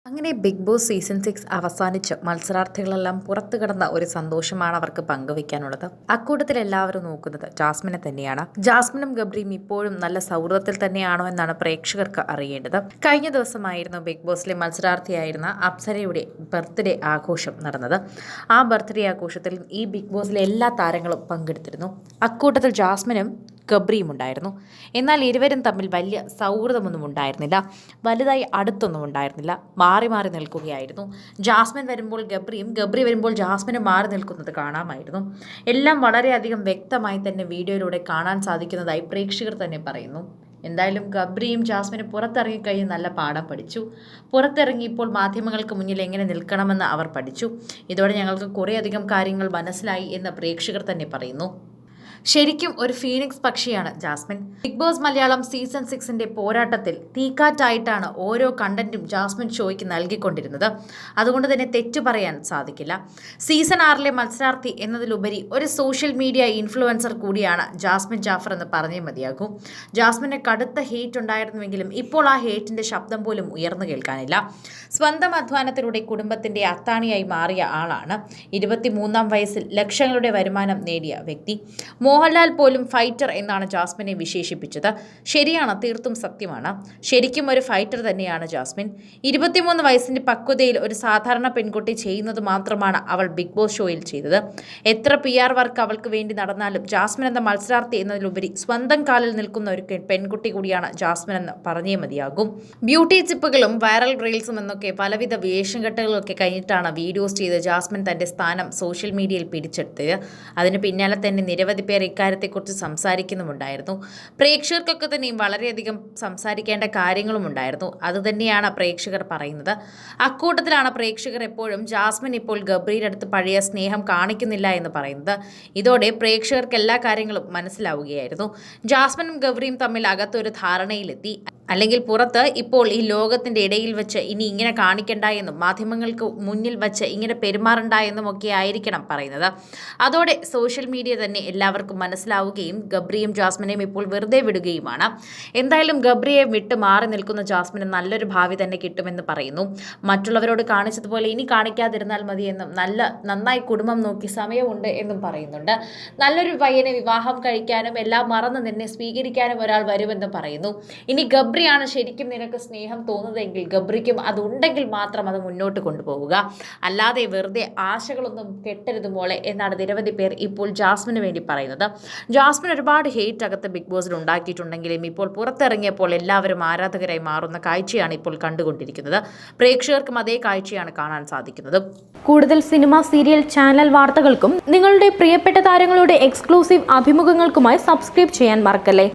അങ്ങനെ big boss season 6 അവസാനിച്ച് മത്സരാർത്ഥികളെല്ലാം പുറത്തു കിടന്ന ഒരു സന്തോഷമാണ് അവർക്ക് പങ്കുവയ്ക്കാനുള്ളത്. അക്കൂട്ടത്തിൽ എല്ലാവരും നോക്കുന്നത് ജാസ്മിനെ തന്നെയാണ്. ജാസ്മിനും ഗബ്രിയും ഇപ്പോഴും നല്ല സൗഹൃദത്തിൽ തന്നെയാണോ എന്നാണ് പ്രേക്ഷകർക്ക് അറിയേണ്ടത്. കഴിഞ്ഞ ദിവസമായിരുന്നു ബിഗ് ബോസിലെ മത്സരാർത്ഥിയായിരുന്ന അപ്സരയുടെ ബർത്ത്ഡേ ആഘോഷം നടന്നത്. ആ ബർത്ത്ഡേ ആഘോഷത്തിൽ ഈ ബിഗ് ബോസിലെ എല്ലാ താരങ്ങളും പങ്കെടുത്തിരുന്നു. അക്കൂട്ടത്തിൽ ജാസ്മിനും ഗബ്രിയും ഉണ്ടായിരുന്നു. എന്നാൽ ഇരുവരും തമ്മിൽ വലിയ സൗഹൃദമൊന്നും ഉണ്ടായിരുന്നില്ല. വലുതായി അടുത്തൊന്നും ഉണ്ടായിരുന്നില്ല. മാറി മാറി നിൽക്കുകയായിരുന്നു. ജാസ്മിൻ വരുമ്പോൾ ഗബ്രിയും, ഗബ്രി വരുമ്പോൾ ജാസ്മിനും മാറി നിൽക്കുന്നത് കാണാമായിരുന്നു. എല്ലാം വളരെയധികം വ്യക്തമായി തന്നെ വീഡിയോയിലൂടെ കാണാൻ സാധിക്കുന്നതായി പ്രേക്ഷകർ തന്നെ പറയുന്നു. എന്തായാലും ഗബ്രിയും ജാസ്മിനും പുറത്തിറങ്ങിക്കഴിഞ്ഞ് നല്ല പാഠം പഠിച്ചു. പുറത്തിറങ്ങി ഇപ്പോൾ മാധ്യമങ്ങൾക്ക് മുന്നിൽ എങ്ങനെ നിൽക്കണമെന്ന് അവർ പഠിച്ചു. ഇതോടെ ഞങ്ങൾക്ക് കുറേയധികം കാര്യങ്ങൾ മനസ്സിലായി എന്ന് പ്രേക്ഷകർ തന്നെ പറയുന്നു. ശരിക്കും ഒരു ഫീനിക്സ് പക്ഷിയാണ് Jasmin. Big Boss Malayalam season 6ന്റെ പോരാട്ടത്തിൽ തീക്കാറ്റായിട്ടാണ് ഓരോ കണ്ടന്റും ജാസ്മിൻ ഷോയ്ക്ക് നൽകിക്കൊണ്ടിരുന്നത്. അതുകൊണ്ട് തന്നെ തെറ്റു പറയാൻ സാധിക്കില്ല. സീസൺ 6ലെ മത്സരാർത്ഥി എന്നതിലുപരി ഒരു സോഷ്യൽ മീഡിയ ഇൻഫ്ലുവൻസർ കൂടിയാണ് ജാസ്മിൻ ജാഫർ എന്ന് പറഞ്ഞേ മതിയാകും. ജാസ്മിന് കടുത്ത ഹേറ്റ് ഉണ്ടായിരുന്നുവെങ്കിലും ഇപ്പോൾ ആ ഹേറ്റിന്റെ ശബ്ദം പോലും ഉയർന്നു കേൾക്കാനില്ല. സ്വന്തം അധ്വാനത്തിലൂടെ കുടുംബത്തിന്റെ അത്താണിയായി മാറിയ ആളാണ്. 23-ാം വയസ്സിൽ ലക്ഷങ്ങളുടെ വരുമാനം നേടിയ വ്യക്തി. മോഹൻലാൽ പോലും ഫൈറ്റർ എന്നാണ് ജാസ്മിനെ വിശേഷിപ്പിച്ചത്. ശരിയാണ്, തീർത്തും സത്യമാണ്. ശരിക്കും ഒരു ഫൈറ്റർ തന്നെയാണ് ജാസ്മിൻ. 23 വയസ്സിന്റെ പക്വതയിൽ ഒരു സാധാരണ പെൺകുട്ടി ചെയ്യുന്നത് മാത്രമാണ് അവൾ ബിഗ് ബോസ് ഷോയിൽ ചെയ്തത്. എത്ര PR വർക്ക് അവൾക്ക് വേണ്ടി നടന്നാലും ജാസ്മിൻ എന്ന മത്സരാർത്ഥി എന്നതിലുപരി സ്വന്തം കാലിൽ നിൽക്കുന്ന ഒരു പെൺകുട്ടി കൂടിയാണ് ജാസ്മിൻ എന്ന് പറഞ്ഞേ മതിയാകും. ബ്യൂട്ടി ടിപ്പുകളും വൈറൽ റീൽസും എന്നൊക്കെ പലവിധ വേഷംകെട്ടുകളൊക്കെ കഴിഞ്ഞിട്ടാണ് വീഡിയോസ് ചെയ്ത് ജാസ്മിൻ തന്റെ സ്ഥാനം സോഷ്യൽ മീഡിയയിൽ പിടിച്ചെടുത്തത്. അതിന് പിന്നാലെ തന്നെ നിരവധി പേർ ഇക്കാര്യത്തെക്കുറിച്ച് സംസാരിക്കുന്നുമുണ്ടായിരുന്നു. പ്രേക്ഷകർക്കൊക്കെ തന്നെയും വളരെയധികം സംസാരിക്കേണ്ട കാര്യങ്ങളും ഉണ്ടായിരുന്നു. അതുതന്നെയാണ് പ്രേക്ഷകർ പറയുന്നത്. അക്കൂട്ടത്തിലാണ് പ്രേക്ഷകർ എപ്പോഴും ജാസ്മിൻ ഇപ്പോൾ ഗബ്രിയുടെ അടുത്ത് പഴയ സ്നേഹം കാണിക്കുന്നില്ല എന്ന് പറയുന്നത്. ഇതോടെ പ്രേക്ഷകർക്ക് എല്ലാ കാര്യങ്ങളും മനസ്സിലാവുകയായിരുന്നു. ജാസ്മിനും ഗബ്രിയും തമ്മിൽ അകത്തൊരു ധാരണയിലെത്തി. അല്ലെങ്കിൽ പുറത്ത് ഇപ്പോൾ ഈ ലോകത്തിൻ്റെ ഇടയിൽ വെച്ച് ഇനി ഇങ്ങനെ കാണിക്കണ്ട എന്നും മാധ്യമങ്ങൾക്ക് മുന്നിൽ വെച്ച് ഇങ്ങനെ പെരുമാറണ്ട എന്നും ഒക്കെ ആയിരിക്കണം പറയുന്നത്. അതോടെ സോഷ്യൽ മീഡിയ തന്നെ എല്ലാവർക്കും മനസ്സിലാവുകയും ഗബ്രിയും ജാസ്മിനെയും ഇപ്പോൾ വെറുതെ വിടുകയുമാണ്. എന്തായാലും ഗബ്രിയെ വിട്ട് മാറി നിൽക്കുന്ന ജാസ്മിന് നല്ലൊരു ഭാവി തന്നെ കിട്ടുമെന്ന് പറയുന്നു. മറ്റുള്ളവരോട് കാണിച്ചതുപോലെ ഇനി കാണിക്കാതിരുന്നാൽ മതിയെന്നും നന്നായി കുടുംബം നോക്കി സമയമുണ്ട് എന്നും പറയുന്നുണ്ട്. നല്ലൊരു പയ്യനെ വിവാഹം കഴിക്കാനും എല്ലാം മറന്ന് നിന്നെ സ്വീകരിക്കാനും ഒരാൾ വരുമെന്നും പറയുന്നു. ഇനി ഗബ്രിയാണ് ശരിക്കും നിനക്ക് സ്നേഹം തോന്നുന്നതെങ്കിൽ ഗബ്രിക്കും അതുണ്ടെങ്കിൽ മാത്രം അത് മുന്നോട്ട് കൊണ്ടുപോവുക. അല്ലാതെ വെറുതെ ആശകളൊന്നും കെട്ടരുത് മോളെ എന്നാണ് നിരവധി പേർ ഇപ്പോൾ ജാസ്മിന് വേണ്ടി പറയുന്നത്. ജാസ്മിൻ ഒരുപാട് ഹേറ്റ് അകത്ത് ബിഗ് ബോസിൽ ഉണ്ടാക്കിയിട്ടുണ്ടെങ്കിലും ഇപ്പോൾ പുറത്തിറങ്ങിയപ്പോൾ എല്ലാവരും ആരാധകരായി മാറുന്ന കാഴ്ചയാണ് ഇപ്പോൾ കണ്ടുകൊണ്ടിരിക്കുന്നത്. പ്രേക്ഷകർക്കും അതേ കാഴ്ചയാണ് കാണാൻ സാധിക്കുന്നത്. കൂടുതൽ സിനിമ, സീരിയൽ, ചാനൽ വാർത്തകൾക്കും നിങ്ങളുടെ പ്രിയപ്പെട്ട താരങ്ങളുടെ എക്സ്ക്ലൂസീവ് അഭിമുഖങ്ങൾക്കുമായി സബ്സ്ക്രൈബ് ചെയ്യാൻ മറക്കല്ലേ.